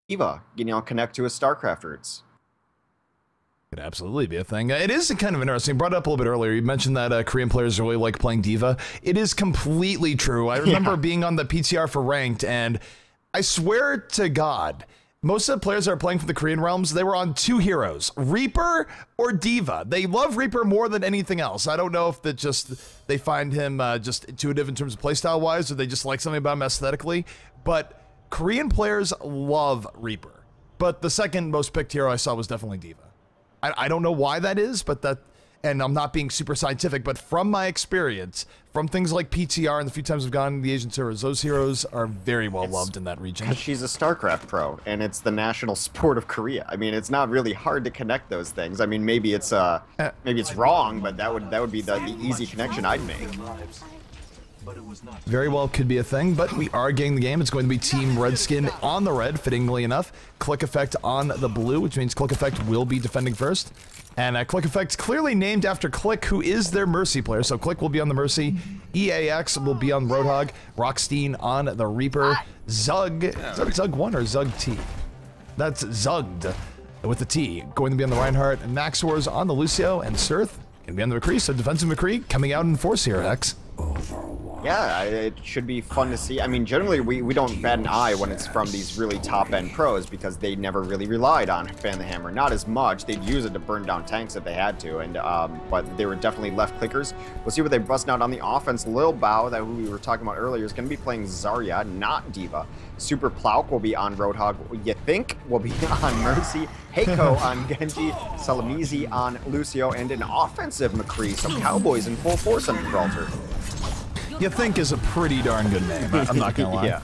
Eva, connect to his StarCraft roots. Could absolutely be a thing. It is kind of interesting. You brought it up a little bit earlier. You mentioned that Korean players really like playing Diva. It is completely true. I remember being on the PTR for Ranked, and I swear to God, most of the players that are playing for the Korean realms, they were on two heroes, Reaper or Diva. They love Reaper more than anything else. I don't know if that just they find him just intuitive in terms of playstyle wise, or they just like something about him aesthetically. But Korean players love Reaper. But the second most picked hero I saw was definitely Diva. I don't know why that is, but that, and I'm not being super scientific, but from my experience, from things like PTR and the few times I've gone to the Asian servers, those heroes are very well loved in that region. Because she's a StarCraft pro, and it's the national sport of Korea. I mean, it's not really hard to connect those things. I mean, maybe it's wrong, but that would be the easy connection I'd make. Very well could be a thing, but we are getting the game. It's going to be Team Redskin on the red, fittingly enough. Click Effect on the blue, which means Click Effect will be defending first. And Click Effect clearly named after Click, who is their Mercy player. So Click will be on the Mercy. EAX will be on Roadhog. Rockstein on the Reaper. Zug. Is that Zug 1 or Zug T? That's Zugged with the T. Going to be on the Reinhardt. And Max Wars on the Lucio. And Surth going to be on the McCree. So defensive McCree coming out in force here, X. Yeah, it should be fun to see. I mean, generally, we don't bat an eye when it's from these really top-end pros because they never really relied on Fan the Hammer. Not as much. They'd use it to burn down tanks if they had to, and but they were definitely left clickers. We'll see what they bust out on the offense. Lil Bao, that who we were talking about earlier, is going to be playing Zarya, not Diva. Super Plouk will be on Roadhog. You think will be on Mercy. Heiko on Genji. Salamizi on Lucio, and an offensive McCree. Some Cowboys in full force on Gibraltar. You think is a pretty darn good name, I'm not gonna lie. Yeah.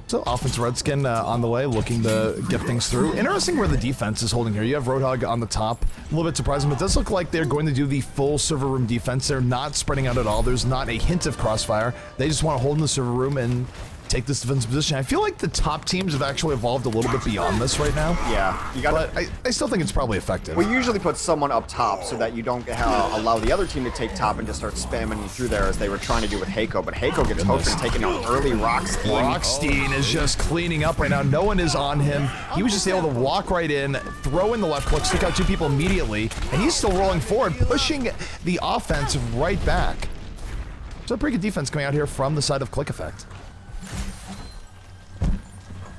So offense Redskin on the way, looking to get things through. Interesting where the defense is holding here. You have Roadhog on the top. A little bit surprising, but it does look like they're going to do the full server room defense. They're not spreading out at all. There's not a hint of crossfire. They just want to hold in the server room and take this defensive position. I feel like the top teams have actually evolved a little bit beyond this right now. Yeah, you got. But I still think it's probably effective. We usually put someone up top so that you don't allow the other team to take top and just start spamming through there as they were trying to do with Heiko. But Heiko gets hooked and taking out early Rockstein. Rockstein is just cleaning up right now. No one is on him. He was just able to walk right in, throw in the left click, stick out two people immediately, and he's still rolling forward, pushing the offense right back. So a pretty good defense coming out here from the side of Click Effect.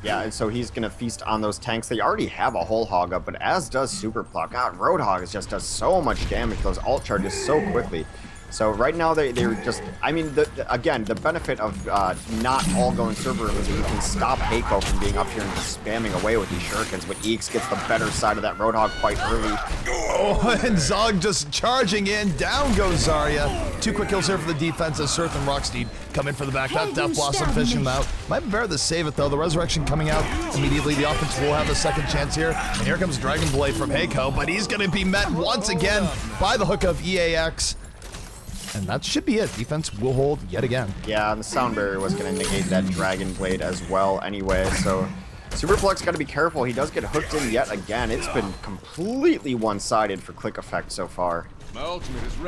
Yeah, and so he's going to feast on those tanks. They already have a whole hog up, but as does Super Plouk. God, Roadhog just does so much damage, those ult charges so quickly. So right now they're just, I mean, again, the benefit of not all going server room is that you can stop Heiko from being up here and just spamming away with these shurikens, but Eeks gets the better side of that Roadhog quite early. Oh, and Zog just charging in. Down goes Zarya. Two quick kills here for the defense as Surth and Rockstein come in for the back. That Death Blossom fishing them out. Might bear the save it though. The Resurrection coming out immediately. The offense will have a second chance here. And here comes Dragon Blade from Heiko, but he's going to be met once again by the hook of EAX. And that should be it. Defense will hold yet again. Yeah, and the sound barrier was going to negate that Dragon Blade as well anyway, so Super Plouk's got to be careful. He does get hooked in yet again. It's been completely one-sided for Click Effect so far.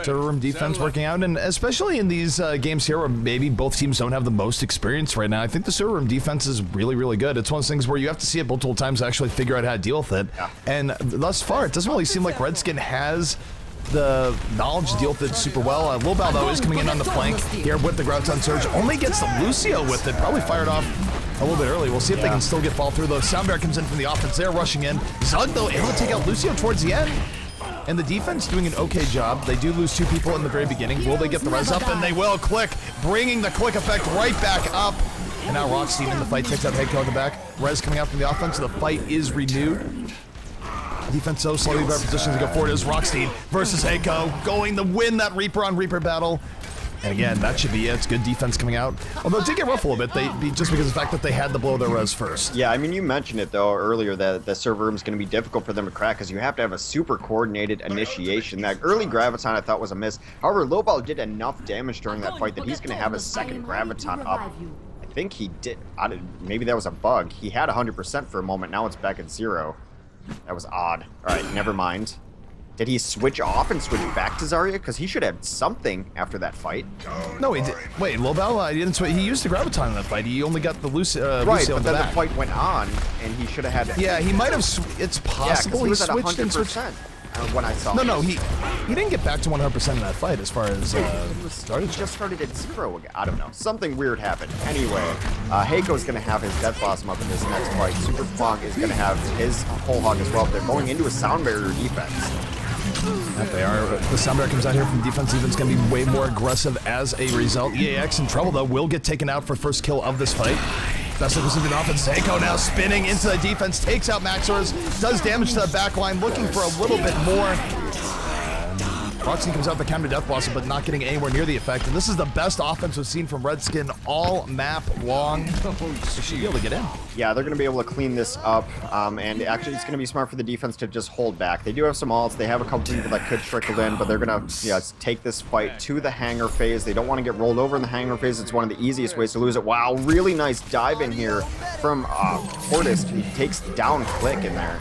Server room defense working out, and especially in these games here where maybe both teams don't have the most experience right now, I think the server room defense is really, really good. It's one of those things where you have to see it multiple times to actually figure out how to deal with it. Yeah. And thus far, it doesn't really seem like Redskin has the knowledge to deal with it super well. Lil Bao, though, is coming in on the flank here with the Grouton Surge. Only gets the Lucio with it. Probably fired off a little bit early. We'll see if they can still get fall through, though. Soundbear comes in from the offense. They're rushing in. Zug, though, able to take out Lucio towards the end. And the defense doing an okay job. They do lose two people in the very beginning. Will they get the res up? And they will. Click, bringing the Click Effect right back up. And now Rockstein in the fight takes out Heiko in the back. Res coming out from the offense. The fight is renewed. Defense so slowly better position to go forward as Rockstein versus Heiko, going to win that Reaper on Reaper battle. And again, that should be it. It's good defense coming out. Although it did get rough a little bit, just because of the fact that they had to blow their res first. Yeah, I mean, you mentioned it, though, earlier, that the server room is going to be difficult for them to crack because you have to have a super coordinated initiation. That early Graviton I thought was a miss. However, Lil Bao did enough damage during that fight that he's going to have a second Graviton up. I think he did. Maybe that was a bug. He had 100% for a moment. Now it's back at 0. That was odd. All right, never mind. Did he switch off and switch back to Zarya? Because he should have something after that fight. No, he did. Wait, Lobel, he didn't switch. He used the Graviton in that fight. He only got the Lucio. Right, Lucio but then back. the fight went on, and he should have had. Yeah, he might have. It's possible he was he at switched 100% when I saw. No, he didn't get back to 100% in that fight as far as He just started at 0 again. I don't know. Something weird happened. Anyway, Heiko's going to have his Death Blossom up in this next fight. Super Funk is going to have his Whole Hog as well. They're going into a Sound Barrier defense. That they are. The Sound Barrier comes out here from defense. It's going to be way more aggressive as a result. EAX in trouble, though, will get taken out for first kill of this fight. Best of the offense. Heiko now spinning into the defense, takes out Maxors, does damage to the back line, looking for a little bit more. Redskin comes out the counter Death Blossom, but not getting anywhere near the effect. And this is the best offense we've seen from Redskin all map long. They should be able to get in. Yeah, they're going to be able to clean this up. And actually, it's going to be smart for the defense to just hold back. They do have some ults. They have a couple people that could trickle in, but they're going to take this fight to the hangar phase. They don't want to get rolled over in the hangar phase. It's one of the easiest ways to lose it. Wow, really nice dive in here from Portis. He takes down Click in there.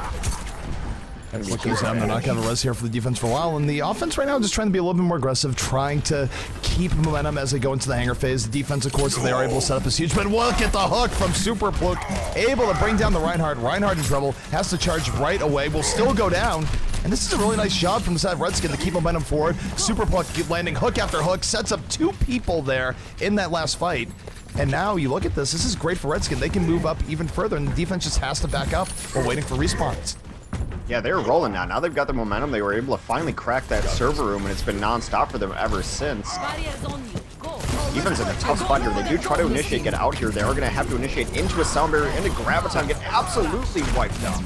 They're not going to res here for the defense for a while, and the offense right now just trying to be a little bit more aggressive, trying to keep momentum as they go into the hangar phase. The defense, of course, they are able to set up is huge, but look at the hook from Super Pluk, able to bring down the Reinhardt. Reinhardt in trouble, has to charge right away, will still go down, and this is a really nice job from the side of Redskin to keep momentum forward. Super Pluk landing hook after hook, sets up 2 people there in that last fight. And now you look at this is great for Redskin. They can move up even further, and the defense just has to back up while waiting for respawns. Yeah, they're rolling now. Now they've got the momentum. They were able to finally crack that server room, and it's been non-stop for them ever since. Defense in a tough spot here. They do try to initiate, get out here. They are going to have to initiate into a Sound Barrier, into Graviton, get absolutely wiped out.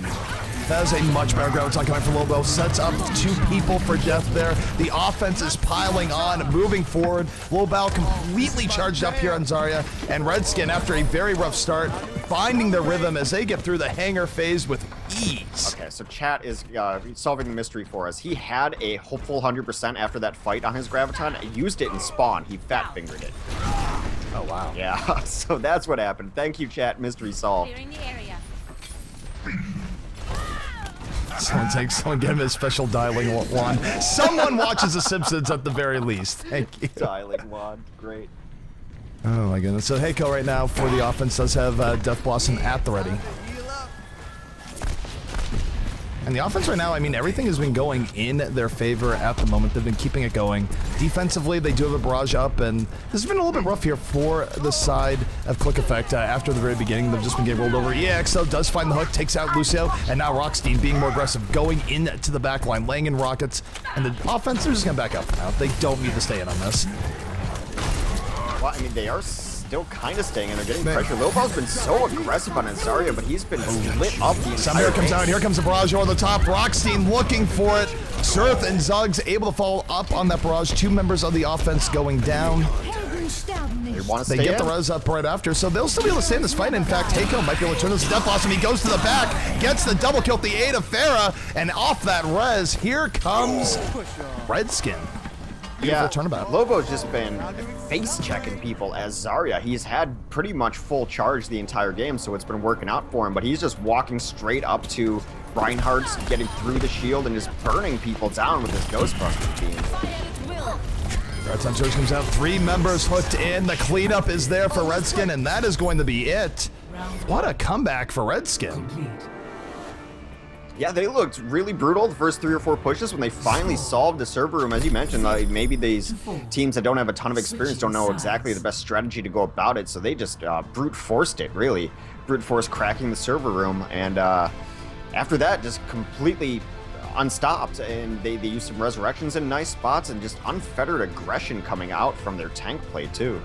That is a much better Graviton coming from Lobo. Sets up 2 people for death there. The offense is piling on, moving forward. Lobo completely charged up here on Zarya. And Redskin, after a very rough start, finding their rhythm as they get through the hangar phase with ease. Okay, so chat is solving the mystery for us. He had a hopeful 100% after that fight on his Graviton. Used it in spawn. He fat fingered it. Oh, wow. Yeah, so that's what happened. Thank you, chat. Mystery solved. Someone get him a special dialing wand. Someone watches The Simpsons at the very least. Thank you. Dialing wand, great. Oh my goodness. So Heiko right now for the offense does have Death Blossom at the ready. And the offense right now, I mean, everything has been going in their favor at the moment. They've been keeping it going. Defensively, they do have a barrage up, and this has been a little bit rough here for the side of Click Effect. After the very beginning, they've just been getting rolled over. EX, though, does find the hook, takes out Lucio, and now Rockstein being more aggressive, going into the back line, laying in rockets, and the offense, they're just going to back up now. They don't need to stay in on this. Well, I mean, they are still kind of staying in. They're getting pressure. Lobo's been so aggressive on Zarya, but he's been lit up the entire comes out. Here comes the barrage over the top. Rockstein looking for it. Surth and Zuggs able to follow up on that barrage. 2 members of the offense going down. They get the res up right after, so they'll still be able to stay in this fight. In fact, Heiko might be able to turn this Death Blossom. He goes to the back, gets the double kill with the aid of Farah, and off that res, here comes Redskin. Yeah, turnabout. Lobo's just been face-checking people as Zarya. He's had pretty much full charge the entire game, so it's been working out for him, but he's just walking straight up to Reinhardt's, getting through the shield, and just burning people down with his Ghostbuster team. Redstone Surge comes out, 3 members hooked in. The cleanup is there for Redskin, and that is going to be it. What a comeback for Redskin. Yeah, they looked really brutal the first 3 or 4 pushes when they finally solved the server room. As you mentioned, like, maybe these teams that don't have a ton of experience don't know exactly the best strategy to go about it, so they just brute forced it, really. Brute force cracking the server room, and after that, just completely unstopped, and they used some resurrections in nice spots and just unfettered aggression coming out from their tank play, too.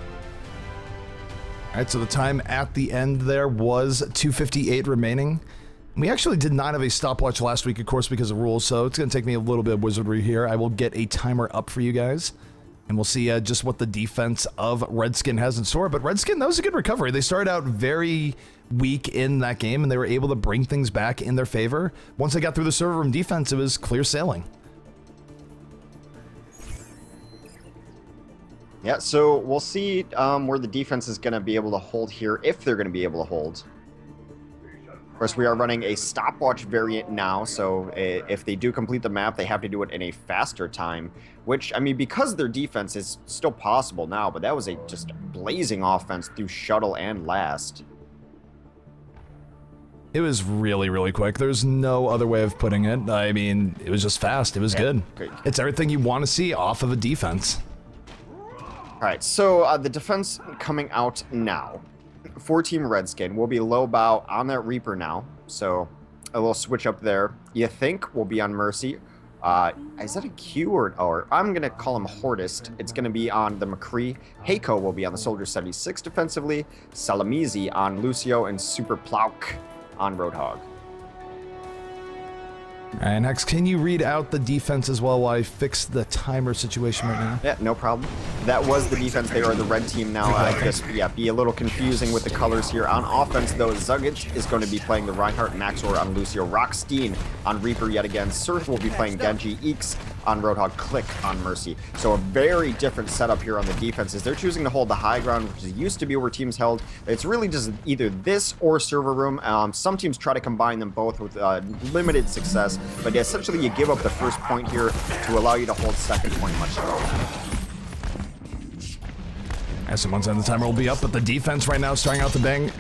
All right, so the time at the end there was 2:58 remaining. We actually did not have a stopwatch last week, of course, because of rules, so it's going to take me a little bit of wizardry here. I will get a timer up for you guys, and we'll see just what the defense of Redskin has in store. But Redskin, that was a good recovery. They started out very weak in that game, and they were able to bring things back in their favor. Once they got through the server room defense, it was clear sailing. Yeah, so we'll see where the defense is going to be able to hold here, if they're going to be able to hold. course, we are running a stopwatch variant now, so if they do complete the map, they have to do it in a faster time, which, I mean, because their defense is still possible now, but that was a just blazing offense through shuttle and last. It was really, really quick. There's no other way of putting it. I mean, it was just fast. It was good. Great. It's everything you want to see off of a defense. All right, so the defense coming out now. For Team Redskin will be low bow on that Reaper now, so a little switch up there. You think will be on Mercy. Is that a Q or I'm going to call him Hordist. It's going to be on the McCree. Heiko will be on the Soldier 76 defensively. Salamizi on Lucio, and Super Plauk on Roadhog. And Hex, can you read out the defense as well while I fix the timer situation right now? Yeah, no problem. That was the defense. They are the red team now. Just, yeah, be a little confusing with the colors here. On offense, though, Zugic is going to be playing the Reinhardt, Maxor on Lucio, Rockstein on Reaper yet again. Surf will be playing Genji, Eeks on Roadhog, Click on Mercy. So a very different setup here on the defenses. They're choosing to hold the high ground, which used to be where teams held. It's really just either this or server room. Some teams try to combine them both with limited success, but essentially you give up the first point here to allow you to hold second point much slower. As someone's on the timer will be up, but the defense right now starting out the bang.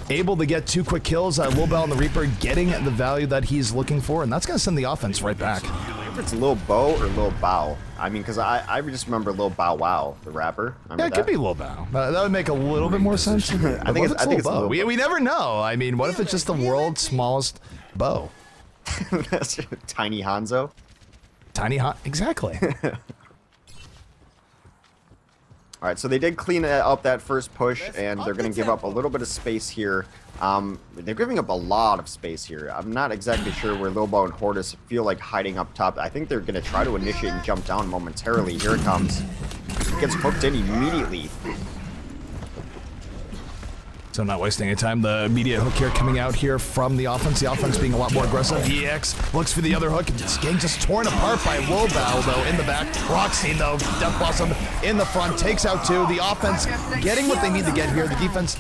Able to get 2 quick kills. Lil Bow on the Reaper getting the value that he's looking for, and that's going to send the offense right back. If it's Lil Bow or Lil Bow. I mean, because I just remember Lil Bow Wow, the rapper. Remember yeah, it could be Lil Bow. That would make a little bit more sense. I think it's Lil Bow. We never know. I mean, what if it's just the world's smallest bow? That's Tiny Hanzo. Tiny Han, exactly. All right, so they did clean up that first push, and they're going to give up a little bit of space here. They're giving up a lot of space here. I'm not exactly sure where Lil Bow and Hordis feel like hiding up top. I think they're going to try to initiate and jump down momentarily. Here it comes. It gets hooked in immediately. So not wasting any time, the immediate hook here coming out here from the offense being a lot more aggressive. EX looks for the other hook, it's getting just torn apart by Lil Bow though in the back. Rockstein though, Death Blossom in the front, takes out 2. The offense getting what they need to get here. The defense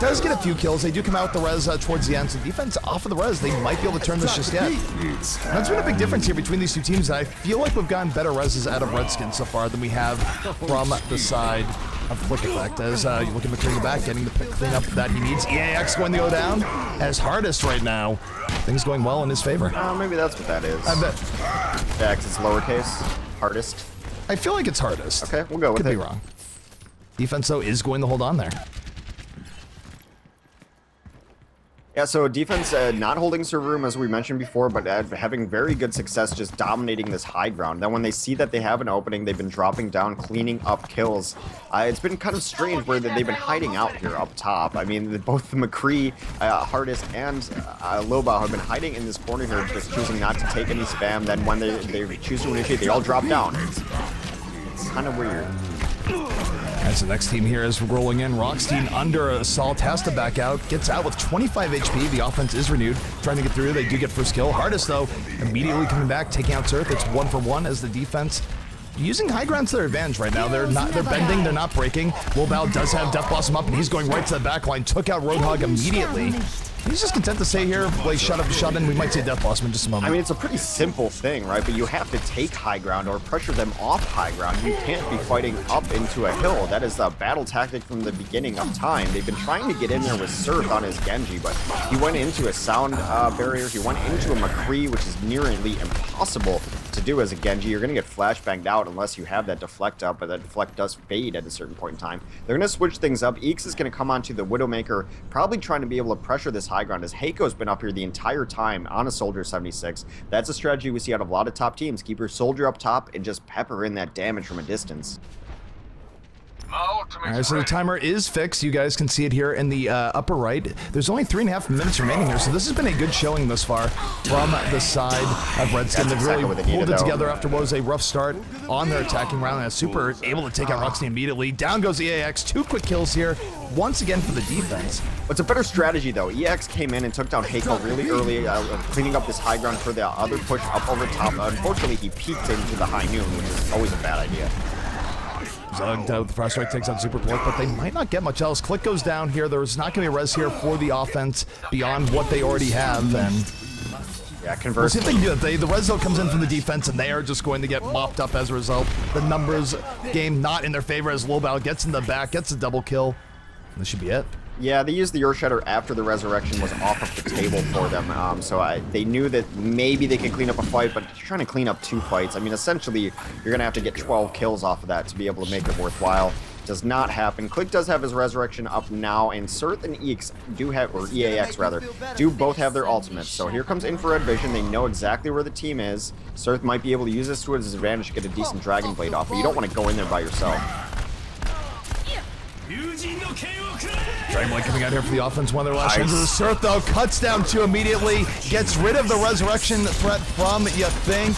does get a few kills. They do come out with the res towards the end. So defense off of the res, they might be able to turn this just yet. That's been a big difference here between these two teams. I feel like we've gotten better reses out of Redskin so far than we have from the side of Flick Effect. As you look at McCree in the back, getting the cleanup that he needs. EAX going to go down as Hardest right now. Things going well in his favor. Maybe that's what that is. I bet. Yeah, 'cause it's lowercase. Hardest. I feel like it's Hardest. Okay, we'll go with it. Could be wrong. Defense, though, is going to hold on there. Yeah, so defense not holding server room as we mentioned before, but having very good success just dominating this high ground. Then when they see that they have an opening, they've been dropping down, cleaning up kills. It's been kind of strange where they've been hiding out here up top. I mean, both the McCree, Hardest, and Lil Bow have been hiding in this corner here, just choosing not to take any spam. Then when they choose to initiate, they all drop down. It's kind of weird. As the next team here is rolling in, Rockstein under assault, has to back out, gets out with 25 HP. The offense is renewed, trying to get through. They do get first kill. Hardest, though, immediately coming back, taking out Surf. It's 1 for 1 as the defense using high ground to their advantage right now. They're bending, they're not breaking. Lil Bow does have Death Blossom up, and he's going right to the back line. Took out Roadhog immediately. He's just content to stay here, play shut up, shut in. We might see Death Blossom in just a moment. I mean, it's a pretty simple thing, right? But you have to take high ground or pressure them off high ground. You can't be fighting up into a hill. That is a battle tactic from the beginning of time. They've been trying to get in there with Surf on his Genji, but he went into a sound barrier. He went into a McCree, which is nearly impossible to do as a Genji. You're going to get flashbanged out unless you have that deflect up, but that deflect does fade at a certain point in time. They're going to switch things up. Eeks is going to come onto the Widowmaker, probably trying to be able to pressure this high ground, as Heiko's been up here the entire time on a Soldier 76. That's a strategy we see out of a lot of top teams. Keep your Soldier up top and just pepper in that damage from a distance. Alright, so the timer is fixed. You guys can see it here in the upper right. There's only 3.5 minutes remaining here, so this has been a good showing thus far from the side of Redskin. They've really pulled it together after what was a rough start on their attacking round, and Super able to take out Rockstein immediately. Down goes EAX. 2 quick kills here, once again for the defense. It's a better strategy, though. EX came in and took down Heiko really early, cleaning up this high ground for the other push up over top. Unfortunately, he peeked into the high noon, which is always a bad idea. Zug with the frost strike takes out Super Pork, but they might not get much else. Click goes down here. There's not going to be a res here for the offense beyond what they already have, and yeah, convert. We'll see if they can do it. The res zone comes in from the defense, and they are just going to get mopped up as a result. The numbers game not in their favor as Lobao gets in the back, gets a double kill. And this should be it. Yeah, they used the Earthshatter after the resurrection was off of the table for them, they knew that maybe they could clean up a fight, but you're trying to clean up 2 fights. I mean, essentially, you're going to have to get 12 kills off of that to be able to make it worthwhile. Does not happen. Click does have his resurrection up now, and Surth and EX do have, or EAX rather, do both have their ultimates. So here comes Infrared Vision. They know exactly where the team is. Surth might be able to use this to his advantage to get a decent Dragon Blade off, but you don't want to go in there by yourself. Dragon Blade coming out here for the offense, one of their last chances. Surth, though, cuts down 2 immediately, gets rid of the resurrection threat from You Think.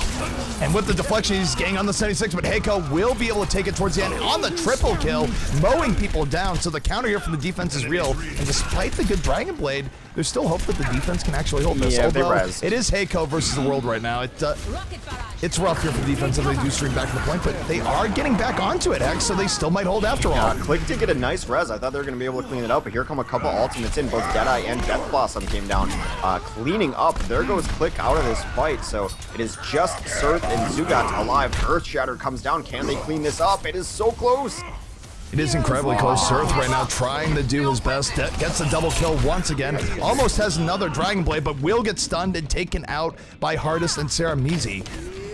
And with the deflection, he's getting on the 76, but Heiko will be able to take it towards the end on the triple kill, mowing people down. So the counter here from the defense is real. And despite the good Dragon Blade, there's still hope that the defense can actually hold this. Yeah, although it is Heiko versus the world right now. It's rough here for the defense if they do stream back to the point, but they are getting back onto it, Hex, so they still might hold after all. Click did get a nice res. I thought they were going to be able to clean it up, but here come a couple ultimates in. Both Deadeye and Death Blossom came down, cleaning up. There goes Click out of this fight, so it is just Surth and Zugat alive. Earthshatter comes down. Can they clean this up? It is so close. It is incredibly close. Surth right now trying to do his best. Gets a double kill once again. Almost has another Dragon Blade, but will get stunned and taken out by Hardest and Sarah Mizi.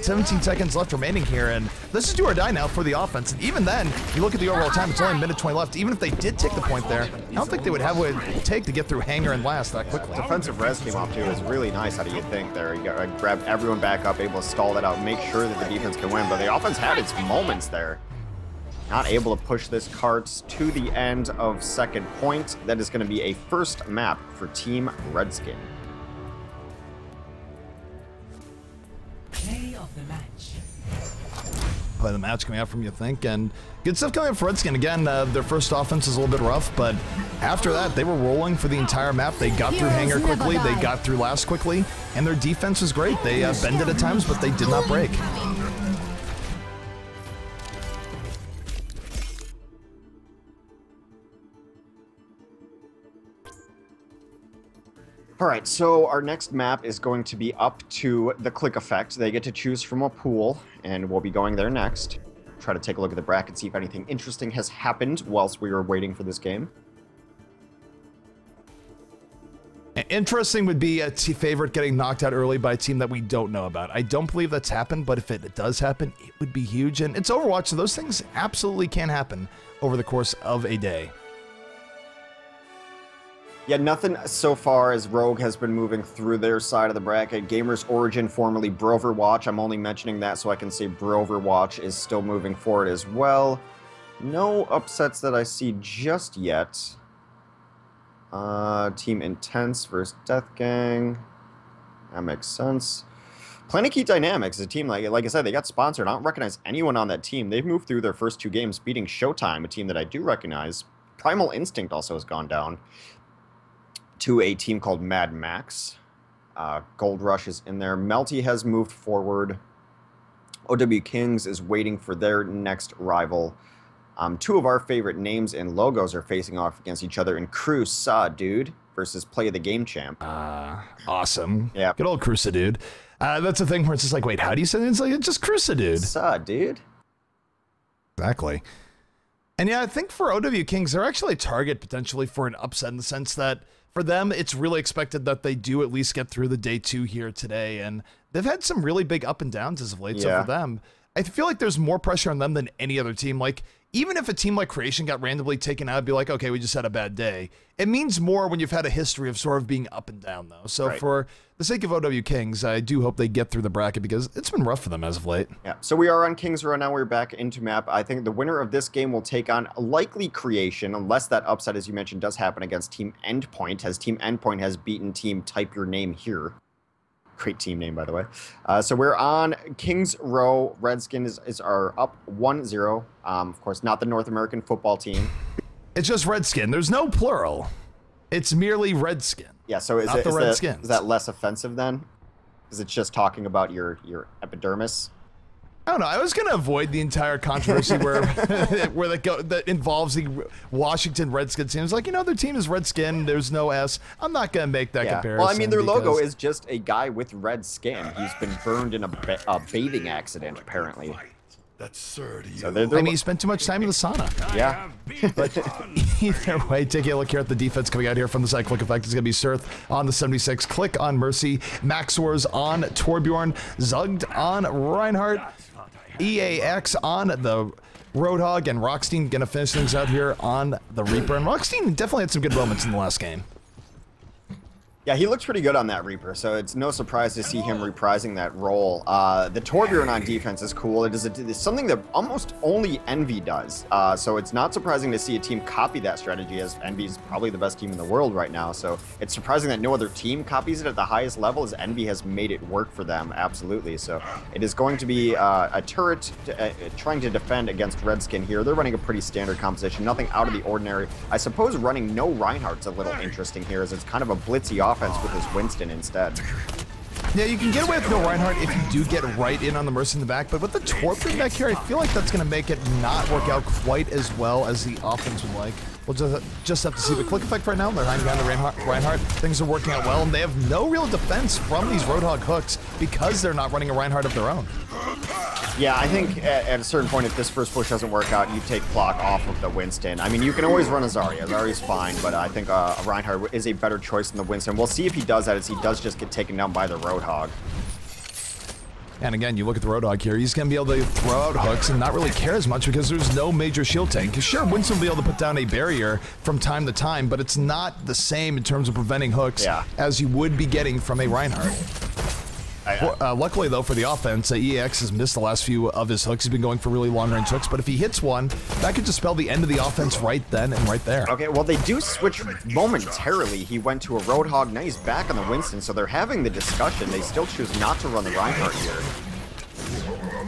17 seconds left remaining here, and this is do or die now for the offense. And even then, you look at the overall time, it's only a minute 20 left. Even if they did take the point there, I don't think they would have what it would take to get through Hangar and Last that quickly. Defensive res came off too. It was really nice. How do you think there? You grabbed everyone back up, able to stall that out, make sure that the defense can win. But the offense had its moments there. Not able to push this cart to the end of second point. That is going to be a first map for Team Redskin. Play of the match. Play the match coming out from You Think, and good stuff coming out for Redskin. Again, their first offense is a little bit rough, but after that, they were rolling for the entire map. They got through Hangar quickly, they got through Last quickly, and their defense was great. They bended at times, but they did not break. All right, so our next map is going to be up to the Click effect. They get to choose from a pool, and we'll be going there next. Try to take a look at the bracket, see if anything interesting has happened whilst we were waiting for this game. Interesting would be a favorite getting knocked out early by a team that we don't know about. I don't believe that's happened, but if it does happen, it would be huge. And it's Overwatch, so those things absolutely can happen over the course of a day. Yeah, nothing so far as Rogue has been moving through their side of the bracket. Gamers Origin, formerly Broverwatch. I'm only mentioning that so I can say Broverwatch is still moving forward as well. No upsets that I see just yet. Team Intense versus Death Gang. That makes sense. Planet Key Dynamics is a team, like I said, they got sponsored. I don't recognize anyone on that team. They've moved through their first 2 games, beating Showtime, a team that I do recognize. Primal Instinct also has gone down to a team called Mad Max. Gold Rush is in there. Melty has moved forward. OW Kings is waiting for their next rival. 2 of our favorite names and logos are facing off against each other in Crusa, dude, versus Play of the Game Champ. Awesome. Yeah. Good old Crusa, dude. That's the thing where it's just like, wait, how do you say it? It's like, it's just Crusa, dude. Crusa, dude. Exactly. And yeah, I think for OW Kings, they're actually a target potentially for an upset in the sense that for them, it's really expected that they do at least get through the day 2 here today. And they've had some really big up and downs as of late. So for them, I feel like there's more pressure on them than any other team. Like, even if a team like Creation got randomly taken out, it'd be like, okay, we just had a bad day. It means more when you've had a history of sort of being up and down, though. So for the sake of OW Kings, I do hope they get through the bracket because it's been rough for them as of late. Yeah, so we are on Kings Row now. We're back into map. I think the winner of this game will take on likely Creation, unless that upset, as you mentioned, does happen against Team Endpoint, as Team Endpoint has beaten Team Type Your Name Here. Great team name, by the way. So we're on Kings Row. Redskin is our up 1-0. Of course, not the North American football team. It's just Redskin. There's no plural. It's merely Redskin. Yeah, so is that less offensive then? Because it's just talking about your epidermis? I don't know. I was gonna avoid the entire controversy where that involves the Washington Redskins team. It's like, you know, their team is Redskin. There's no S. I'm not gonna make that comparison. Well, I mean, their logo is just a guy with red skin. He's been burned in a bathing accident, apparently. That's so I mean, he spent too much time in the sauna. Yeah. But either way, taking a look here at the defense coming out here from the side. Click Effect is going to be Surth on the 76. Click on Mercy. Maxwars on Torbjorn. Zugged on Reinhardt. EAX on the Roadhog. And Rockstein going to finish things out here on the Reaper. And Rockstein definitely had some good moments in the last game. Yeah, he looks pretty good on that Reaper, so it's no surprise to see him reprising that role. The Torbjorn on defense is cool. It's something that almost only Envy does, so it's not surprising to see a team copy that strategy, as Envy's probably the best team in the world right now, so it's surprising that no other team copies it at the highest level, as Envy has made it work for them, absolutely. So it is going to be a turret trying to defend against Redskin here. They're running a pretty standard composition, nothing out of the ordinary. I suppose running no Reinhardt's a little interesting here, as it's kind of a blitzy offense with his Winston instead. Yeah, you can get away with no Reinhardt if you do get right in on the Mercy in the back, but with the Torbjorn back here, I feel like that's going to make it not work out quite as well as the offense would like. We'll just have to see the Click Effect right now. They're hiding behind the Reinhardt. Things are working out well, and they have no real defense from these Roadhog hooks because they're not running a Reinhardt of their own. Yeah, I think at a certain point, if this first push doesn't work out, you take Flock off of the Winston. I mean, you can always run a Zarya. Zarya's fine, but I think a Reinhardt is a better choice than the Winston. We'll see if he does that, as he does just get taken down by the Roadhog. And again, you look at the Roadhog here, he's going to be able to throw out hooks and not really care as much because there's no major shield tank. Sure, Winston will be able to put down a barrier from time to time, but it's not the same in terms of preventing hooks as you would be getting from a Reinhardt. Luckily, though, for the offense, EX has missed the last few of his hooks. He's been going for really long-range hooks, but if he hits one, that could just spell the end of the offense right then and right there. Okay, well, they do switch momentarily. He went to a Roadhog, now he's back on the Winston, so they're having the discussion. They still choose not to run the Reinhardt here.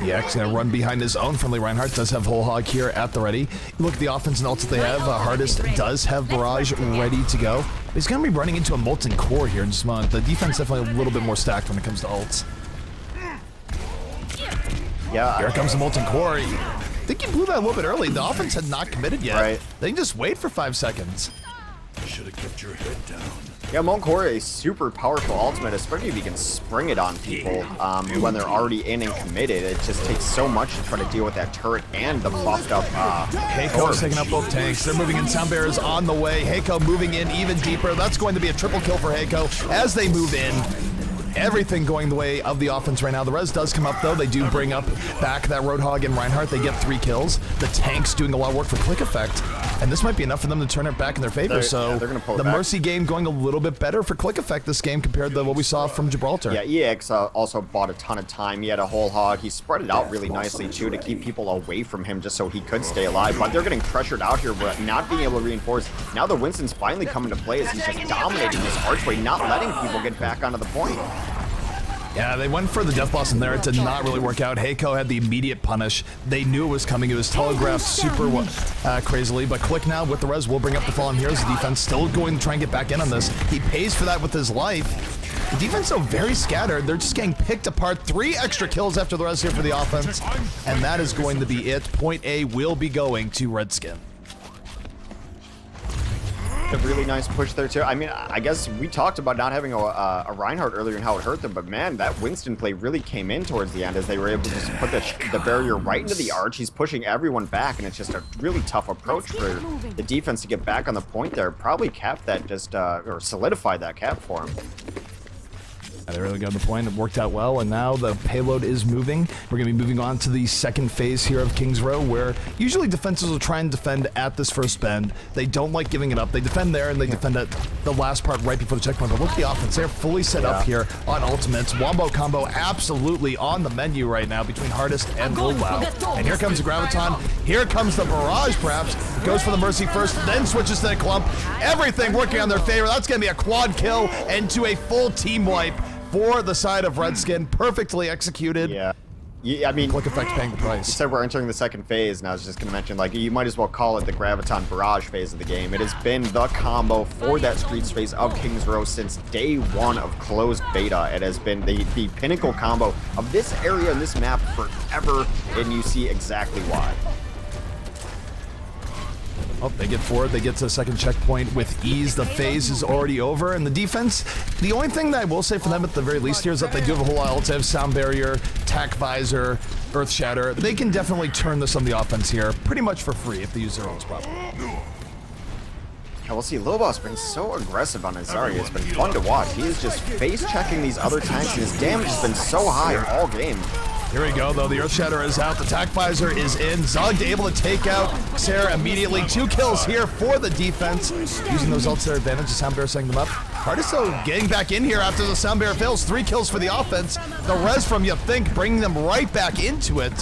EX gonna run behind his own. Friendly Reinhardt does have Whole Hog here at the ready. Look at the offense and ults that they have. Hardest does have Barrage ready to go. He's gonna be running into a Molten Core here in just a moment. The defense definitely a little bit more stacked when it comes to ults. Yeah. Here comes the Molten Core. I think he blew that a little bit early. The offense had not committed yet. Right. They can just wait for 5 seconds. Should have kept your head down. Yeah, Molten Core is a super powerful ultimate, especially if you can spring it on people when they're already in and committed. It just takes so much to try to deal with that turret and the buffed up Heiko's taking up both tanks. They're moving in. Sound Bearers on the way. Heiko moving in even deeper. That's going to be a triple kill for Heiko as they move in. Everything going the way of the offense right now. The res does come up, though. They do bring up back that Roadhog and Reinhardt. They get 3 kills. The tank's doing a lot of work for Click Effect, and this might be enough for them to turn it back in their favor. So they're gonna pull it the back. Mercy game going a little bit better for Click Effect this game compared to what we saw from Gibraltar. Yeah, EX also bought a ton of time. He had a Whole Hog. He spread it out really nicely, too, to keep people away from him just so he could stay alive. But they're getting pressured out here, but not being able to reinforce. Now the Winston's finally coming to play as he's just dominating this archway, not letting people get back onto the point. Yeah, they went for the Death Boss in there. It did not really work out. Heiko had the immediate punish. They knew it was coming. It was telegraphed super crazily. But Click now with the res will bring up the Fallen Heroes. The defense still going to try and get back in on this. He pays for that with his life. The defense, though, very scattered. They're just getting picked apart. 3 extra kills after the res here for the offense. And that is going to be it. Point A will be going to Redskin. A really nice push there, too. I mean, I guess we talked about not having a Reinhardt earlier and how it hurt them, but man, that Winston play really came in towards the end as they were able to just put the barrier right into the arch. He's pushing everyone back, and it's just a really tough approach for the defense to get back on the point there. Probably cap that just, or solidify that cap for him. They really got the point. It worked out well, and now the payload is moving. We're going to be moving on to the second phase here of King's Row, where usually defenses will try and defend at this first bend. They don't like giving it up. They defend there, and they defend at the last part right before the checkpoint. But look at the offense. They're fully set up here on ultimates. Wombo combo absolutely on the menu right now between Hardest and Wow. And here comes the Graviton. Here comes the Barrage, perhaps. Goes for the Mercy first, then switches to the Clump. Everything working on their favor. That's going to be a quad kill and to a full team wipe for the side of Redskin. Perfectly executed. Yeah. Yeah, I mean, Click effect paying the you price. said we're entering the second phase, and I was just going to mention, like, you might as well call it the Graviton Barrage phase of the game. It has been the combo for that Streets phase of King's Row since day one of closed beta. It has been the pinnacle combo of this area and this map forever, and you see exactly why. Oh, they get forward, they get to the second checkpoint with ease. The phase is already over, and the defense, the only thing that I will say for them at the very least here is that they do have a whole lot. They have Sound Barrier, Tac Visor, Earth Shatter. They can definitely turn this on the offense here pretty much for free if they use their own properly. Yeah, we'll see. Lobos been so aggressive on his Zarya. It's been fun to watch. He is just face-checking these other tanks, and his damage has been so high all game. Here we go, though. The Earth Shatter is out. The Tac Visor is in. Zug able to take out Sarah immediately. 2 kills here for the defense. Using those ults to their advantage. The Sound Bear setting them up. Cardiso getting back in here after the Sound Bear fails. 3 kills for the offense. The res from You Think bringing them right back into it.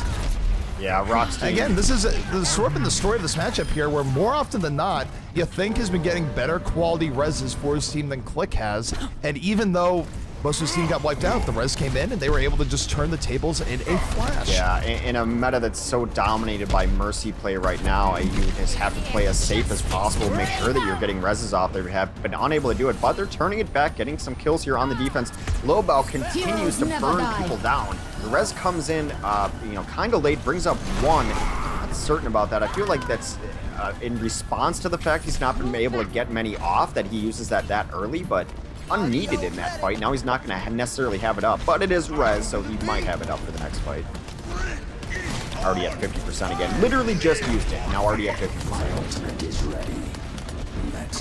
Yeah, Rock's team. Again, this is sort of been the story of this matchup here, where more often than not, You Think has been getting better quality reses for his team than Click has. And even though most of his team got wiped out, the res came in and they were able to just turn the tables in a flash. Yeah, in a meta that's so dominated by Mercy play right now, you just have to play as safe as possible, make sure that you're getting reses off. They have been unable to do it, but they're turning it back, getting some kills here on the defense. Lobao continues to burn people down. The res comes in, you know, kind of late, brings up 1. I'm not certain about that. I feel like that's in response to the fact he's not been able to get many off, that he uses that early, but unneeded in that fight. Now he's not going to necessarily have it up, but it is res, so he might have it up for the next fight. Already at 50% again. Literally just used it. Now already at 50%.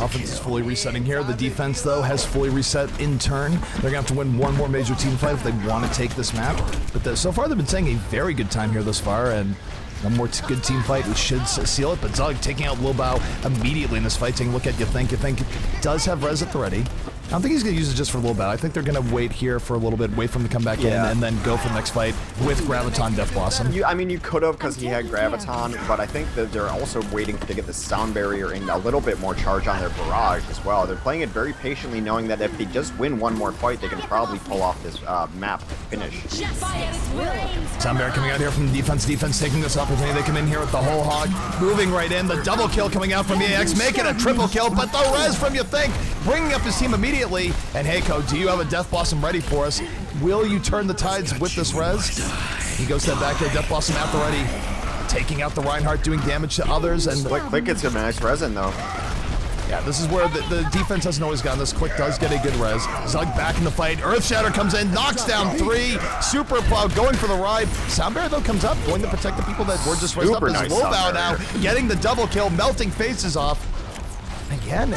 Offense is fully resetting here. The defense, though, has fully reset in turn. They're going to have to win one more major team fight if they want to take this map. But so far, they've been saying a very good time here thus far, and one more good team fight, we should seal it. But Zug taking out Lobao immediately in this fight, taking a look at You Think. You Think does have res at the ready. I don't think he's going to use it just for Lobao. I think they're going to wait here for a little bit, wait for him to come back in, and then go for the next fight with Graviton Death Blossom. I mean, you could have because he had Graviton, but I think that they're also waiting to get the Sound Barrier and a little bit more charge on their Barrage as well. They're playing it very patiently, knowing that if they just win one more fight, they can probably pull off this map finish. Sound Barrier coming out here from the defense. Defense taking this opportunity. They come in here with the whole hog, moving right in. The double kill coming out from EAX, making a triple kill, but the res from You Think, bringing up his team immediately. And Heiko, do you have a Death Blossom ready for us? Will you turn the tides with this res? He goes to that back here, Death Blossom at the ready, taking out the Reinhardt, doing damage to others. And Click gets a nice resin though. Yeah, this is where the defense hasn't always gotten this. Click does get a good res. Zug back in the fight. Earth Shatter comes in, knocks down 3. Super Plow going for the ride. Sound Barrier, though, comes up, going to protect the people that were just raised up. As nice Lobao now getting the double kill, melting faces off. Again,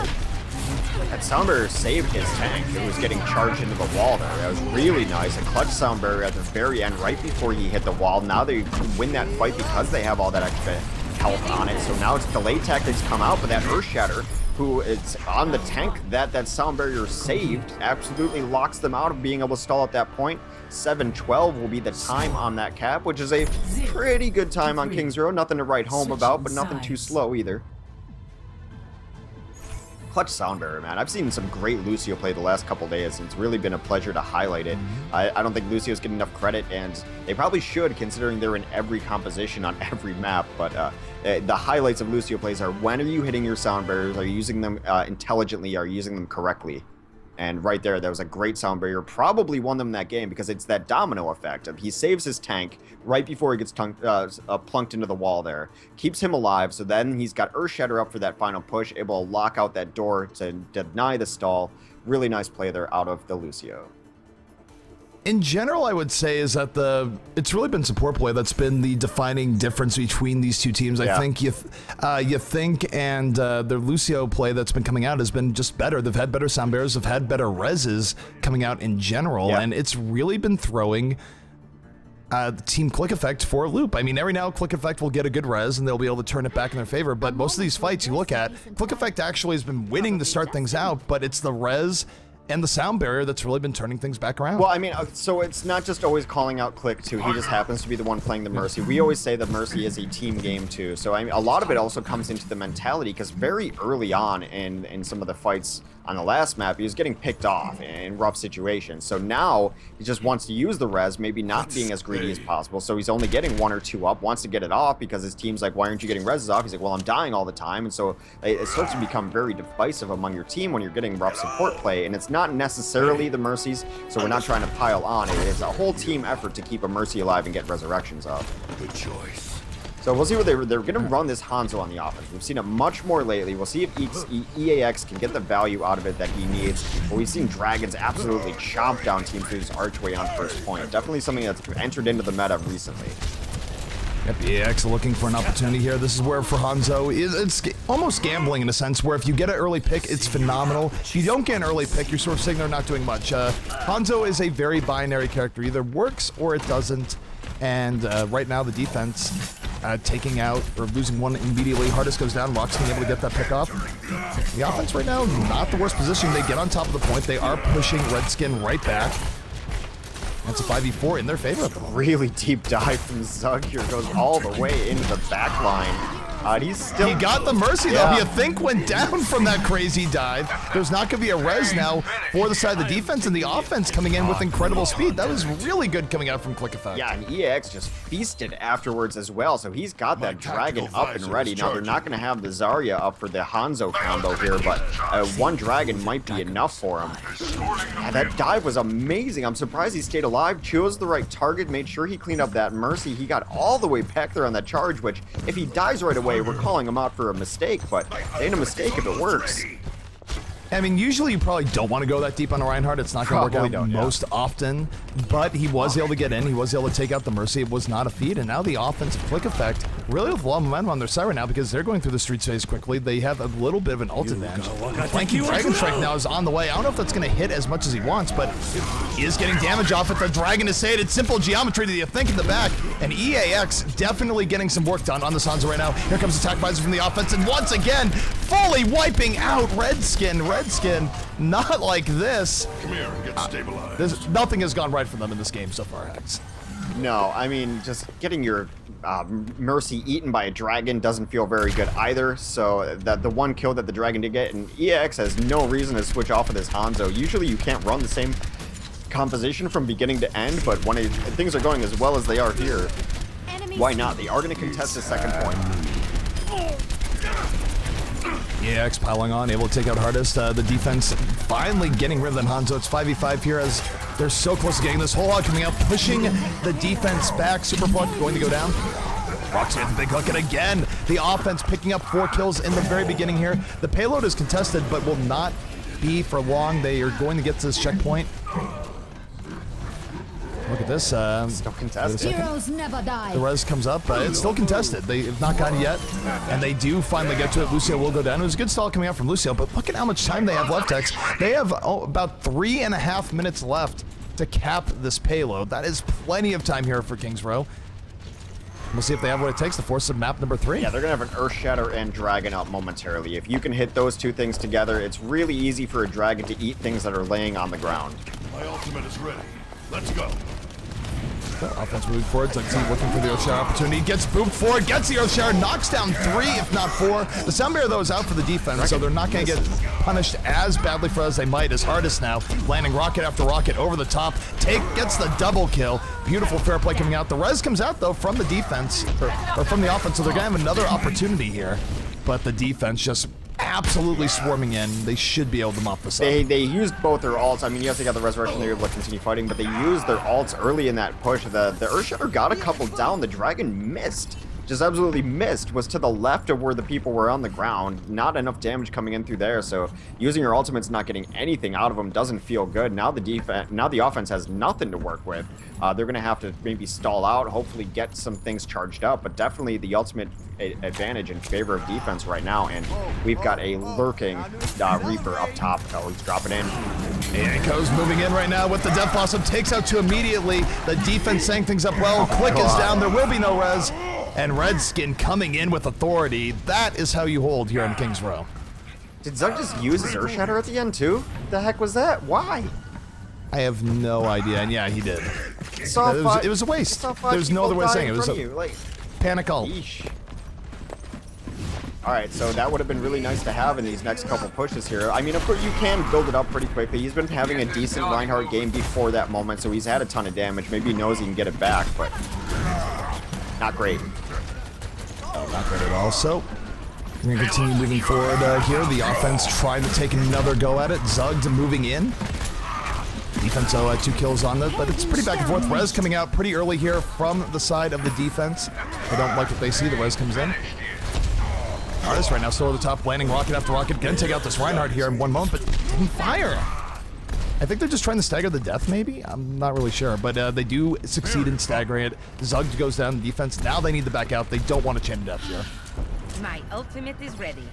that Sound Barrier saved his tank. It was getting charged into the wall there. That was really nice. A clutch Sound Barrier at the very end, right before he hit the wall. Now they win that fight because they have all that extra health on it. So now it's delayed tactics come out, but that Earth Shatter, who is on the tank that Sound Barrier saved, absolutely locks them out of being able to stall at that point. 7:12 will be the time on that cap, which is a pretty good time on King's Row. Nothing to write home about, but nothing too slow either. Clutch Sound Barrier, man. I've seen some great Lucio play the last couple days, and it's really been a pleasure to highlight it. I don't think Lucio's getting enough credit, and they probably should, considering they're in every composition on every map. But the highlights of Lucio plays are, when are you hitting your Sound Barriers? Are you using them intelligently? Are you using them correctly? And right there, that was a great Sound Barrier. Probably won them that game because it's that domino effect of he saves his tank right before he gets plunked into the wall there. Keeps him alive, so then he's got Earth Shatter up for that final push, able to lock out that door to deny the stall. Really nice play there out of the Lucio. in general, I would say is that it's really been support play that's been the defining difference between these two teams. I think you think and the Lucio play that's been coming out has been just better. They've had better sound barriers, they've had better reses coming out in general, and it's really been throwing Team Click Effect for a loop. I mean, every now Click Effect will get a good res and they'll be able to turn it back in their favor, but most of these fights you look at, Click Effect actually has been winning to start things out, but it's the res and the sound barrier that's really been turning things back around. Well, I mean, so it's not just always calling out Click, too. He just happens to be the one playing the Mercy. We always say that Mercy is a team game, too. So, I mean, a lot of it also comes into the mentality, because very early on in some of the fights on the last map, he was getting picked off in rough situations. So now he just wants to use the res, maybe not being as greedy as possible. So he's only getting 1 or 2 up, wants to get it off because his team's like, why aren't you getting reses off? He's like, well, I'm dying all the time. And so it starts to become very divisive among your team when you're getting rough support play. And it's not necessarily the Mercies, so we're not trying to pile on. It's a whole team effort to keep a Mercy alive and get resurrections up. Good choice. So we'll see what they're going to run this Hanzo on the offense. We've seen it much more lately. We'll see if EAX can get the value out of it that he needs. But we've seen Dragons absolutely chomp down teams through this archway on first point. Definitely something that's entered into the meta recently. Yep, EAX looking for an opportunity here. This is where for Hanzo, it's almost gambling in a sense, where if you get an early pick, it's phenomenal. If you don't get an early pick, you're sort of saying they're not doing much. Hanzo is a very binary character. Either works or it doesn't. And right now the defense taking out or losing one immediately. Hardest goes down. Rock's being able to get that pick off. The offense right now, not the worst position. They get on top of the point. They are pushing Redskin right back. That's a 5v4 in their favor. Really deep dive from Zug here. Goes all the way into the back line. He got the Mercy, though. He, I think, went down from that crazy dive. There's not going to be a res now for the side of the defense, and the offense coming in with incredible speed. That was really good coming out from Click Effect. Yeah, and EX just feasted afterwards as well, so he's got that Dragon up and ready. Now, they're not going to have the Zarya up for the Hanzo combo here, but one Dragon might be enough for him. Yeah, that dive was amazing. I'm surprised he stayed alive, chose the right target, made sure he cleaned up that Mercy. He got all the way back there on that charge, which, if he dies right away, we're calling him out for a mistake, but it ain't a mistake if it works. I mean, usually you probably don't want to go that deep on a Reinhardt. It's not going to work out most often, but he was able to get in. He was able to take out the Mercy. It was not a feed, and now the offensive Click Effect really with a lot of momentum on their side right now because they're going through the streets phase quickly. They have a little bit of an ult advantage. Flanking Dragon Strike now is on the way. I don't know if that's going to hit as much as he wants, but he is getting damage off it. The Dragon is saying it's simple geometry that you think in the back, and EAX definitely getting some work done on the Sansa right now. Here comes Attack Visor from the offense, and once again, fully wiping out Redskin. Redskin, not like this. Come here and get stabilized. Nothing has gone right for them in this game so far, Hex. No, I mean, just getting your Mercy eaten by a Dragon doesn't feel very good either, so the one kill that the Dragon did get, and EX has no reason to switch off of this Hanzo. Usually you can't run the same composition from beginning to end, but when things are going as well as they are here, why not? They are going to contest the second point. EX piling on, able to take out Hardest. The defense finally getting rid of that Hanzo. It's 5v5 here as they're so close to getting this whole lot coming out, pushing the defense back. Super Puck going to go down. Roxy with the big hook, and again, the offense picking up 4 kills in the very beginning here. The payload is contested, but will not be for long. They are going to get to this checkpoint. Look at this. Still contested. Heroes never die. The res comes up. It's still contested. They have not gotten it yet, and they do finally get to it. Lucio will go down. It was a good stall coming out from Lucio, but look at how much time they have left, X. They have about 3.5 minutes left to cap this payload. That is plenty of time here for Kings Row. We'll see if they have what it takes to force some map number 3. Yeah, they're going to have an Earthshatter and Dragon up momentarily. If you can hit those two things together, it's really easy for a Dragon to eat things that are laying on the ground. My ultimate is ready. Let's go. Offense moving forward, so looking for the Earthshatter opportunity. Gets booped forward, gets the Earthshatter, knocks down 3, if not 4. The Sound Barrier, though, is out for the defense, so they're not going to get punished as badly for as they might. As Hardest now, landing rocket after rocket over the top. Gets the double kill. Beautiful fair play coming out. The res comes out, though, from the defense, or from the offense, so they're going to have another opportunity here. But the defense just absolutely swarming in. They should be able to mop this up. They used both their ults. I mean, yes, they got the Resurrection, they were able to continue fighting, but they used their ults early in that push. The Earthshatter got a couple down. The Dragon missed. Just absolutely missed. Was to the left of where the people were on the ground. Not enough damage coming in through there, so using your ultimates, not getting anything out of them doesn't feel good. Now the offense has nothing to work with. They're going to have to maybe stall out, hopefully get some things charged up, but definitely the ultimate advantage in favor of defense right now, and we've got a lurking Reaper up top. He's dropping in. And Ko's moving in right now with the Death Blossom, takes out 2 immediately. The defense saying things up well. Click is down, there will be no res. And Redskin coming in with authority. That is how you hold here in Kings Row. Did Zug just use his Earthshatter at the end too? What the heck was that? Why? I have no idea, and yeah, he did. It was a waste. There's no other way of saying it. It was a panic ult. All right, so that would have been really nice to have in these next couple pushes here. I mean, of course, you can build it up pretty quickly. He's been having a decent Reinhardt game before that moment, so he's had a ton of damage. Maybe he knows he can get it back, but not great. Not great at all. So we're going to continue moving forward here. The offense trying to take another go at it. Zug's moving in. Defense, 2 kills on it, but it's pretty back and forth. Rez coming out pretty early here from the side of the defense. They don't like what they see. The Rez comes in. Artist right now still at the top, landing rocket after rocket. Gonna take out this Reinhardt here in one moment, but didn't fire. I think they're just trying to stagger the death, maybe? I'm not really sure, but they do succeed in staggering it. Zug goes down the defense. Now they need to back out. They don't want a chain of death here. My ultimate is ready.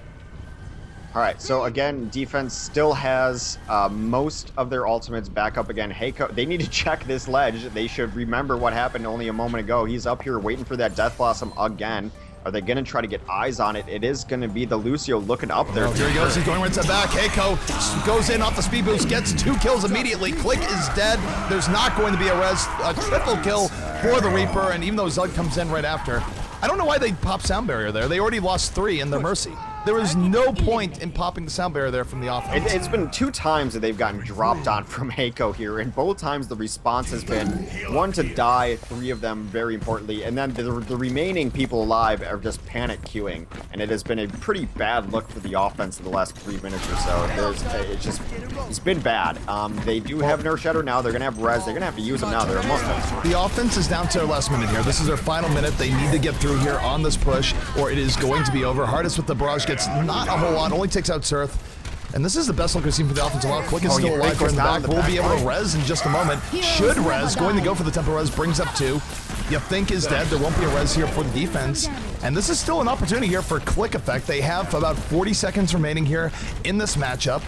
All right, so again, defense still has most of their ultimates back up again. Heiko, they need to check this ledge. They should remember what happened only a moment ago. He's up here waiting for that Death Blossom again. Are they going to try to get eyes on it? It is going to be the Lucio looking up there. Oh, here he goes. He's going right to the back. Heiko goes in off the speed boost, gets 2 kills immediately. Click is dead. There's not going to be a triple kill for the Reaper, and even though Zug comes in right after, I don't know why they popped sound barrier there. They already lost 3 in their Mercy. There was no point in popping the sound barrier there from the offense. It's been 2 times that they've gotten dropped on from Heiko here, and both times the response has been 1 to die, 3 of them very importantly, and then the remaining people alive are just panic queuing, and it has been a pretty bad look for the offense in the last 3 minutes or so. It's been bad. They do have Nerf Shadow now. They're going to have Res. They're going to have to use them now. They're among them. The offense is down to their last minute here. This is their final minute. They need to get through here on this push, or it is going to be over. Hardest with the barrage gets not a whole lot, only takes out Surth. And this is the best look we've seen for the offense a while. Quick is still alive here in the back. We'll be able to res in just a moment. Should res, going to go for the tempo res, brings up 2. You think is dead. There won't be a res here for the defense. And this is still an opportunity here for Click Effect. They have about 40 seconds remaining here in this matchup.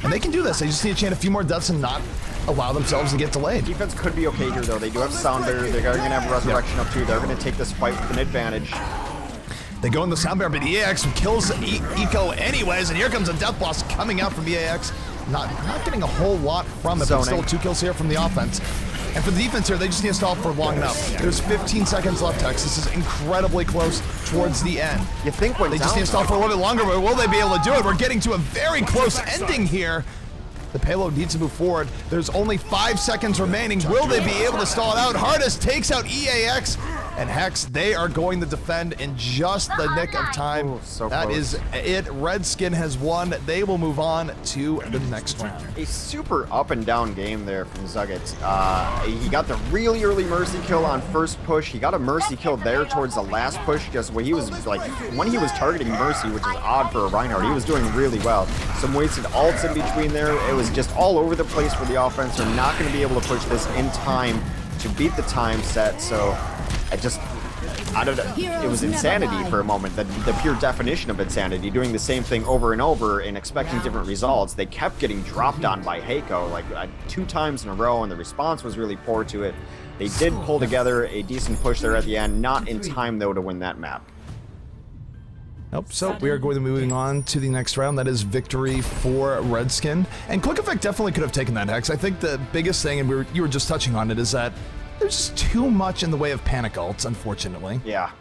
And they can do this. They just need to chain a few more deaths and not allow themselves to get delayed. Defense could be okay here, though. They do have Sound Barrier. They're going to have Resurrection up, too. They're going to take this fight with an advantage. They go in the sound barrier, but EAX kills Eco anyways, and here comes a Death Blast coming out from EAX. Not getting a whole lot from it, but still 2 kills here from the offense. And for the defense here, they just need to stall for long enough. There's 15 seconds left, Tex. This is incredibly close towards the end. You think when they just need to stall for a little bit longer, but will they be able to do it? We're getting to a very close ending here. The payload needs to move forward. There's only 5 seconds remaining. Will they be able to stall it out? Hardest takes out EAX. And Hex, they are going to defend in just the nick of time. Ooh, so that close. is it. Redskin has won. They will move on to the next round. A super up and down game there from Zugget. He got the really early Mercy kill on first push. He got a Mercy kill there towards the last push, just when he was when he was targeting Mercy, which is odd for a Reinhardt. He was doing really well. Some wasted ults in between there. It was just all over the place for the offense. They're not going to be able to push this in time to beat the time set, so I don't know. It was insanity for a moment, the pure definition of insanity, doing the same thing over and over and expecting different results. They kept getting dropped on by Heiko, like 2 times in a row, and the response was really poor to it. They did pull together a decent push there at the end, not in time, though, to win that map. Nope, so we are going to be moving on to the next round. That is victory for Redskin. And Click Effect definitely could have taken that, Hex. I think the biggest thing, and you were just touching on it, is that there's just too much in the way of panic ults, unfortunately. Yeah. I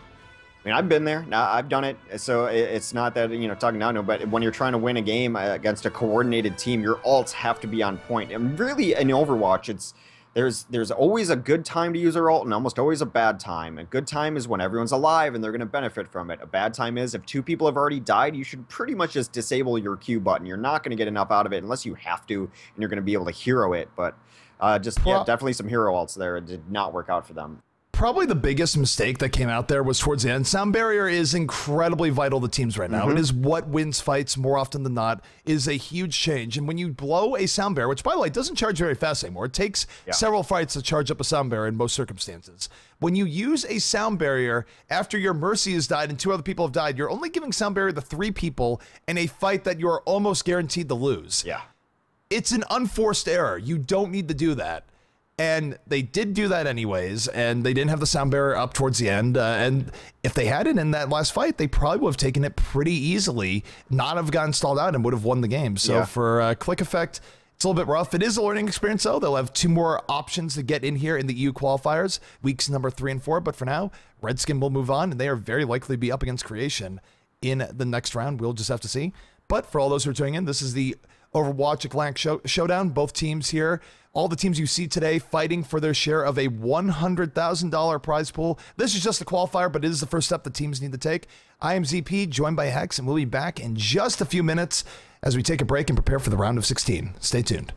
mean, I've been there. Now, I've done it. So it's not that, you know, talking down, no, but when you're trying to win a game against a coordinated team, your ults have to be on point. And really, in Overwatch, there's always a good time to use your ult and almost always a bad time. A good time is when everyone's alive and they're going to benefit from it. A bad time is if 2 people have already died, you should pretty much just disable your Q button. You're not going to get enough out of it unless you have to, and you're going to be able to hero it. But yeah, definitely some hero ults there. It did not work out for them. Probably the biggest mistake that came out there was towards the end. Sound barrier is incredibly vital to teams right now. It is what wins fights more often than not. It is a huge change. And when you blow a sound barrier, which by the way doesn't charge very fast anymore, it takes several fights to charge up a sound barrier in most circumstances. When you use a sound barrier after your Mercy has died and 2 other people have died, you're only giving sound barrier to 3 people in a fight that you're almost guaranteed to lose. Yeah. It's an unforced error. You don't need to do that. And they did do that anyways, and they didn't have the sound barrier up towards the end. And if they had it in that last fight, they probably would have taken it pretty easily, not have gotten stalled out, and would have won the game. So for Click Effect, it's a little bit rough. It is a learning experience, though. They'll have 2 more options to get in here in the EU qualifiers, weeks number 3 and 4. But for now, Redskin will move on, and they are very likely to be up against Creation in the next round. We'll just have to see. But for all those who are tuning in, this is the Overwatch Atlantic Showdown. Both teams here, all the teams you see today fighting for their share of a $100,000 prize pool. This is just a qualifier, but it is the first step the teams need to take. I am ZP, joined by Hex, and we'll be back in just a few minutes as we take a break and prepare for the round of 16. Stay tuned.